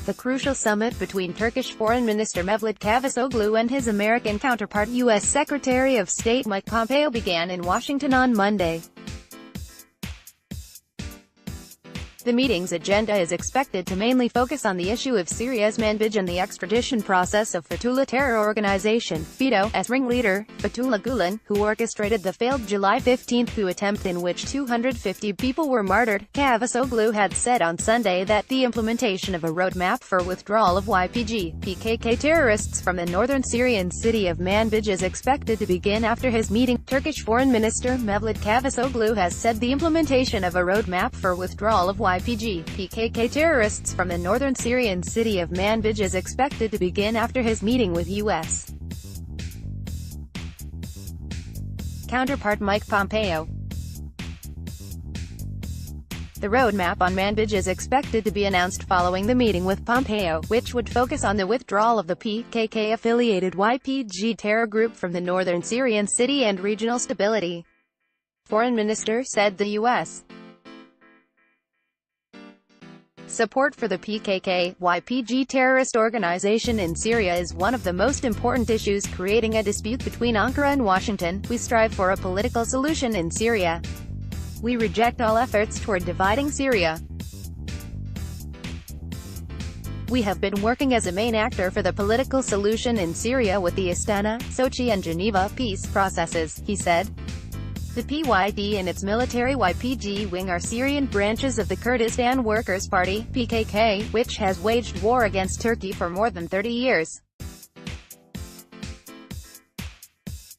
the crucial summit between Turkish Foreign Minister Mevlüt Çavuşoğlu and his American counterpart U.S. Secretary of State Mike Pompeo began in Washington on Monday. The meeting's agenda is expected to mainly focus on the issue of Syria's Manbij and the extradition process of Fetullah Terror Organization (FETÖ's) ringleader, Fetullah Gülen, who orchestrated the failed July 15 coup attempt in which 250 people were martyred. Çavuşoğlu had said on Sunday that the implementation of a roadmap for withdrawal of PKK terrorists from the northern Syrian city of Manbij is expected to begin after his meeting. Turkish Foreign Minister Mevlüt Çavuşoğlu has said the implementation of a roadmap for withdrawal of PKK terrorists from the northern Syrian city of Manbij is expected to begin after his meeting with U.S. counterpart Mike Pompeo. The roadmap on Manbij is expected to be announced following the meeting with Pompeo, which would focus on the withdrawal of the PKK-affiliated YPG terror group from the northern Syrian city and regional stability. Foreign Minister said the U.S. support for the PKK-YPG terrorist organization in Syria is one of the most important issues creating a dispute between Ankara and Washington. We strive for a political solution in Syria. We reject all efforts toward dividing Syria. We have been working as a main actor for the political solution in Syria with the Astana, Sochi and Geneva peace processes, he said. The PYD and its military YPG wing are Syrian branches of the Kurdistan Workers' Party, PKK, which has waged war against Turkey for more than 30 years.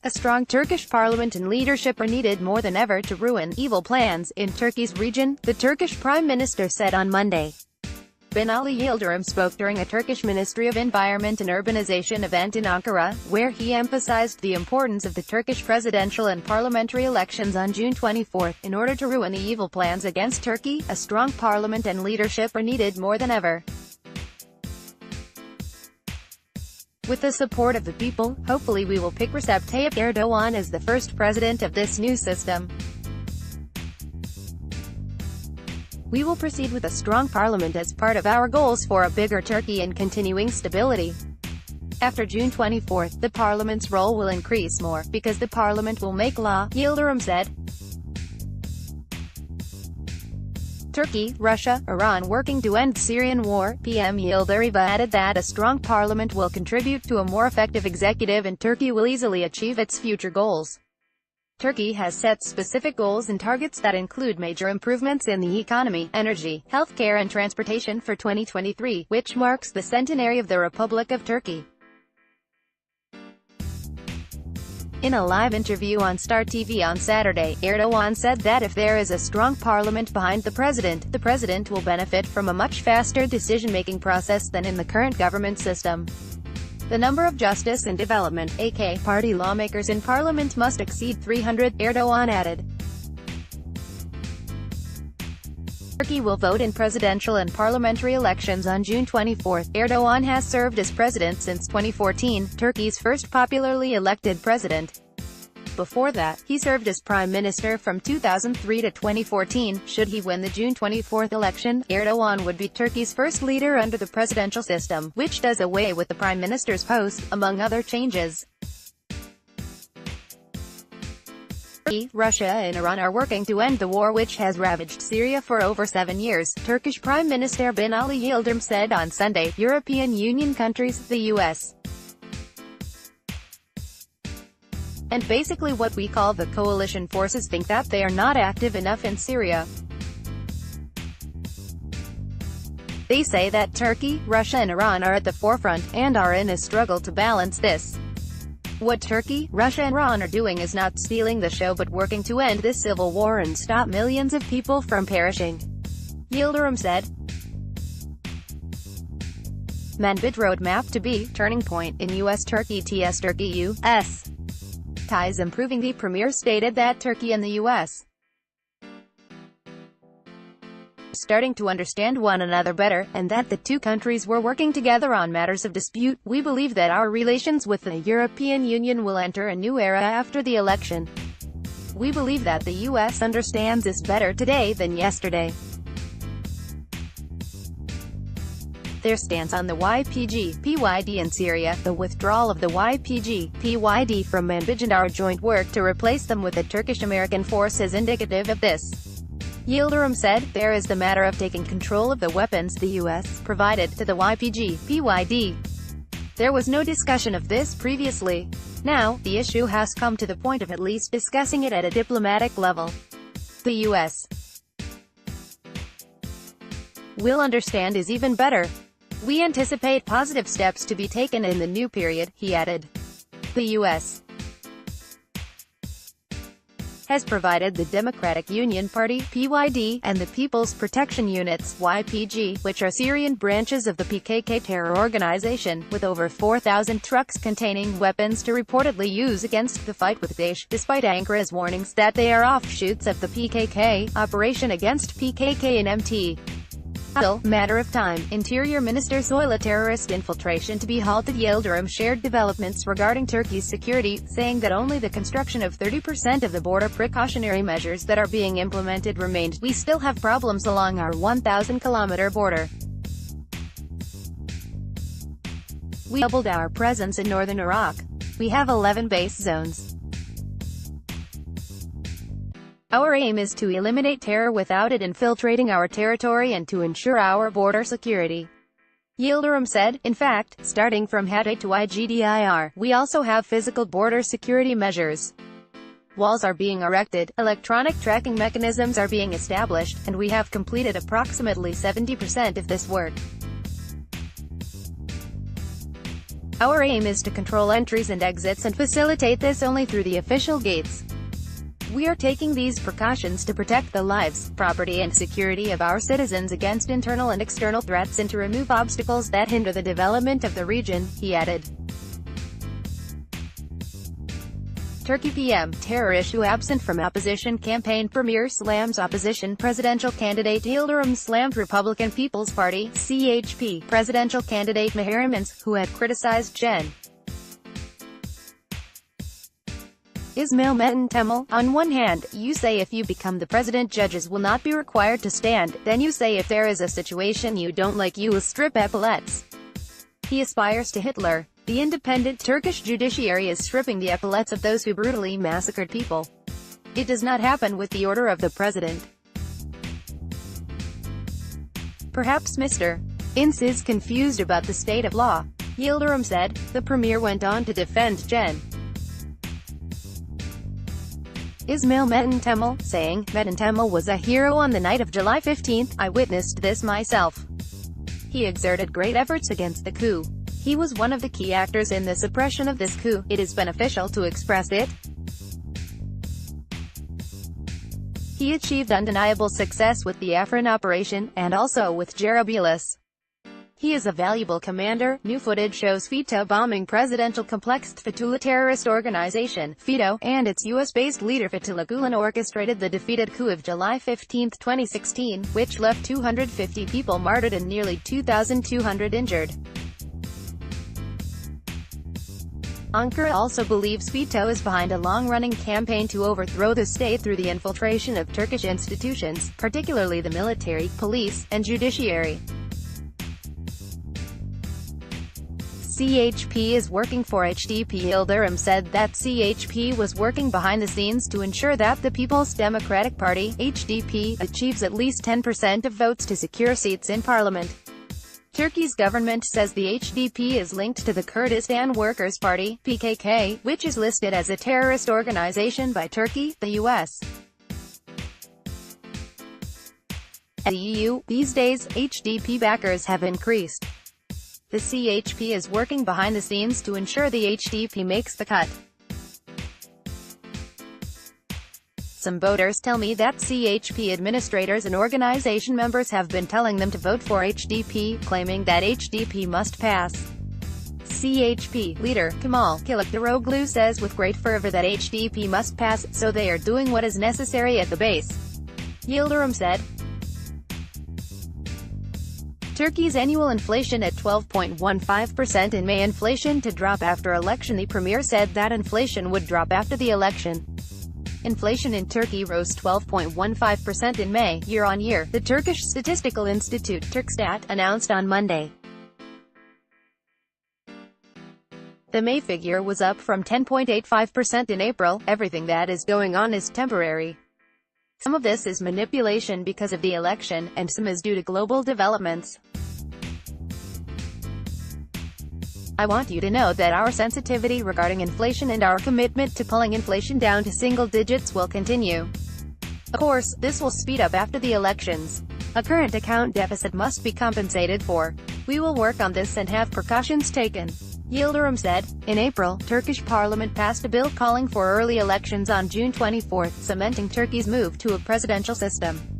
A strong Turkish parliament and leadership are needed more than ever to ruin evil plans in Turkey's region, the Turkish Prime Minister said on Monday. Binali Yildirim spoke during a Turkish Ministry of Environment and Urbanization event in Ankara, where he emphasized the importance of the Turkish presidential and parliamentary elections on June 24. In order to ruin the evil plans against Turkey, a strong parliament and leadership are needed more than ever. With the support of the people, hopefully we will pick Recep Tayyip Erdoğan as the first president of this new system. We will proceed with a strong parliament as part of our goals for a bigger Turkey and continuing stability. After June 24, the parliament's role will increase more, because the parliament will make law, Yildirim said. Turkey, Russia, Iran working to end Syrian war, PM Yildirim added that a strong parliament will contribute to a more effective executive and Turkey will easily achieve its future goals. Turkey has set specific goals and targets that include major improvements in the economy, energy, healthcare and transportation for 2023, which marks the centenary of the Republic of Turkey. In a live interview on Star TV on Saturday, Erdoğan said that if there is a strong parliament behind the president will benefit from a much faster decision-making process than in the current government system. The number of Justice and Development (AK) party lawmakers in parliament must exceed 300, Erdoğan added. Turkey will vote in presidential and parliamentary elections on June 24. Erdoğan has served as president since 2014, Turkey's first popularly elected president. Before that, he served as prime minister from 2003 to 2014. Should he win the June 24 election, Erdoğan would be Turkey's first leader under the presidential system, which does away with the prime minister's post, among other changes. Turkey, Russia and Iran are working to end the war which has ravaged Syria for over 7 years, Turkish Prime Minister Binali Yildirim said on Sunday. European Union countries, the U.S. and basically what we call the coalition forces think that they are not active enough in Syria. They say that Turkey, Russia and Iran are at the forefront, and are in a struggle to balance this. What Turkey, Russia and Iran are doing is not stealing the show but working to end this civil war and stop millions of people from perishing, Yildirim said. Manbij roadmap to be turning point in U.S.-Turkey ties. Turkey-U.S. ties improving. The premier stated that Turkey and the U.S. starting to understand one another better, and that the two countries were working together on matters of dispute. We believe that our relations with the European Union will enter a new era after the election. We believe that the U.S. understands this better today than yesterday. their stance on the YPG/PYD in Syria, the withdrawal of the YPG/PYD from Manbij and our joint work to replace them with a Turkish-American force is indicative of this. Yildirim said, there is the matter of taking control of the weapons the U.S. provided to the YPG/PYD. There was no discussion of this previously. Now, the issue has come to the point of at least discussing it at a diplomatic level. The U.S. will understand is even better. We anticipate positive steps to be taken in the new period, he added. The U.S. has provided the Democratic Union Party (PYD) and the People's Protection Units (YPG), which are Syrian branches of the PKK terror organization, with over 4,000 trucks containing weapons to reportedly use against the fight with Daesh, despite Ankara's warnings that they are offshoots of the PKK operation against PKK and MT. Still, matter of time, Interior Minister Fetullah terrorist infiltration to be halted. Yildirim shared developments regarding Turkey's security, saying that only the construction of 30% of the border precautionary measures that are being implemented remained. We still have problems along our 1,000-kilometer border. We doubled our presence in northern Iraq. We have 11 base zones. Our aim is to eliminate terror without it infiltrating our territory and to ensure our border security. Yildirim said, in fact, starting from Hatay to IGDIR, we also have physical border security measures. Walls are being erected, electronic tracking mechanisms are being established, and we have completed approximately 70% of this work. Our aim is to control entries and exits and facilitate this only through the official gates. We are taking these precautions to protect the lives, property and security of our citizens against internal and external threats and to remove obstacles that hinder the development of the region, he added. Turkey PM, terror issue absent from opposition campaign. Premier slams opposition presidential candidate. Yildirim slammed Republican People's Party, CHP, presidential candidate Mahir Imans, who had criticized Gen. Ismail Metin Temel. On one hand, you say if you become the president judges will not be required to stand, then you say if there is a situation you don't like you will strip epaulets. He aspires to Hitler. The independent Turkish judiciary is stripping the epaulets of those who brutally massacred people. It does not happen with the order of the president. Perhaps Mr. Ince is confused about the state of law, Yildirim said. The premier went on to defend Gen. Ismail Metin Temel, saying, Metin Temel was a hero on the night of July 15. I witnessed this myself. He exerted great efforts against the coup. He was one of the key actors in the suppression of this coup. It is beneficial to express it. He achieved undeniable success with the Afrin operation, and also with Jarablus. He is a valuable commander. New footage shows FETÖ bombing presidential complex. Fetullah Terrorist Organization, FETÖ, and its U.S.-based leader Fetullah Gülen orchestrated the defeated coup of July 15, 2016, which left 250 people martyred and nearly 2,200 injured. Ankara also believes FETÖ is behind a long-running campaign to overthrow the state through the infiltration of Turkish institutions, particularly the military, police, and judiciary. CHP is working for HDP. Yildirim said that CHP was working behind the scenes to ensure that the People's Democratic Party, HDP, achieves at least 10% of votes to secure seats in parliament. Turkey's government says the HDP is linked to the Kurdistan Workers' Party, PKK, which is listed as a terrorist organization by Turkey, the U.S. and the EU. These days, HDP backers have increased. The CHP is working behind the scenes to ensure the HDP makes the cut. Some voters tell me that CHP administrators and organization members have been telling them to vote for HDP, claiming that HDP must pass. CHP leader Kemal Kılıçdaroğlu says with great fervor that HDP must pass, so they are doing what is necessary at the base. Yildirim said. Turkey's annual inflation at 12.15% in May. Inflation to drop after election. The premier said that inflation would drop after the election. Inflation in Turkey rose 12.15% in May, year-on-year, the Turkish Statistical Institute, Turkstat, announced on Monday. The May figure was up from 10.85% in April. Everything that is going on is temporary. Some of this is manipulation because of the election, and some is due to global developments. I want you to know that our sensitivity regarding inflation and our commitment to pulling inflation down to single digits will continue. Of course, this will speed up after the elections. A current account deficit must be compensated for. We will work on this and have precautions taken. Yildirim said. In April, Turkish parliament passed a bill calling for early elections on June 24, cementing Turkey's move to a presidential system.